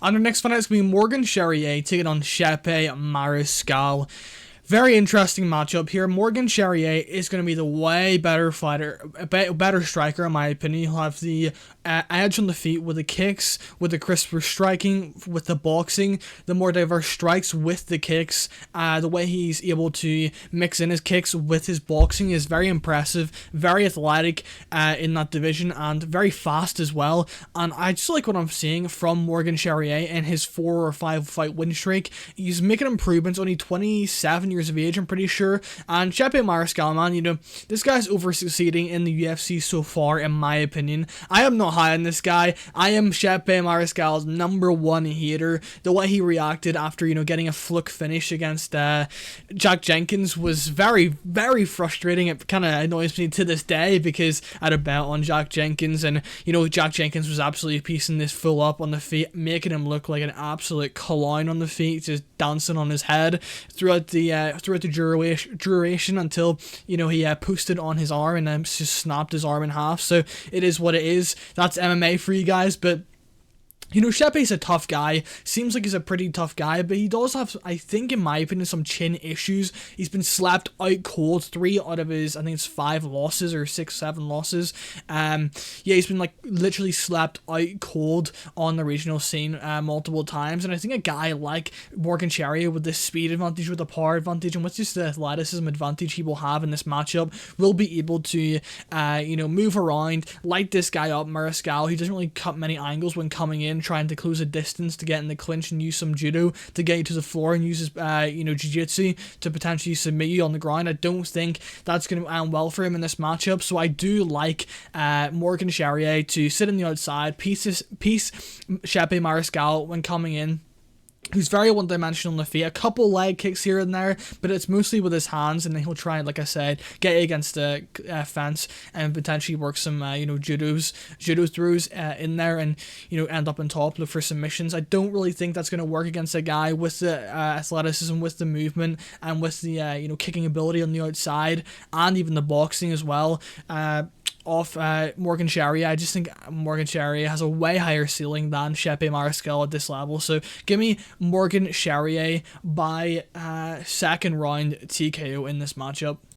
And our next fight is going to be Morgan Charriere taking on Chepe Mariscal. Very interesting matchup here. Morgan Charriere is going to be the way better fighter, better striker in my opinion. He'll have the edge on the feet with the kicks, with the crisper striking, with the boxing, the more diverse strikes with the kicks. The way he's able to mix in his kicks with his boxing is very impressive, very athletic in that division, and very fast as well. And I just like what I'm seeing from Morgan Charriere in his 4 or 5 fight win streak. He's making improvements, only 27 years of age, I'm pretty sure. And Chepe Mariscal, man, you know, this guy's over succeeding in the UFC so far, in my opinion. I am not high on this guy. I am Chepe Mariscal's #1 hater. The way he reacted after, you know, getting a fluke finish against Jack Jenkins was very, very frustrating. It kind of annoys me to this day because I had a bet on Jack Jenkins, and, you know, Jack Jenkins was absolutely piecing this fool up on the feet, making him look like an absolute clown on the feet, just dancing on his head throughout the duration until, you know, he posted on his arm and then just snapped his arm in half. So it is what it is. That's MMA for you guys, but you know, Chepe's a tough guy. Seems like he's a pretty tough guy, but he does have, I think, in my opinion, some chin issues. He's been slapped out cold 3 out of his, I think it's 5 losses or 6, 7 losses. Yeah, he's been like literally slapped out cold on the regional scene multiple times. And I think a guy like Morgan Charriere with the speed advantage, with the power advantage, and with just the athleticism advantage he will have in this matchup, will be able to, you know, move around, light this guy up, Mariscal. He doesn't really cut many angles when coming in, trying to close a distance to get in the clinch and use some judo to get you to the floor and use his, you know, jiu-jitsu to potentially submit you on the ground. I don't think that's going to end well for him in this matchup, so I do like Morgan Charriere to sit on the outside, piece Chepe Mariscal when coming in, who's very one-dimensional on the feet. A couple leg kicks here and there, but it's mostly with his hands, and then he'll try, like I said, get against the fence and potentially work some, you know, judo throws in there, and, you know, end up on top, look for submissions. I don't really think that's going to work against a guy with the athleticism, with the movement, and with the, you know, kicking ability on the outside, and even the boxing as well. Off Morgan Charriere. I just think Morgan Charriere has a way higher ceiling than Chepe Mariscal at this level. So give me Morgan Charriere by second round TKO in this matchup.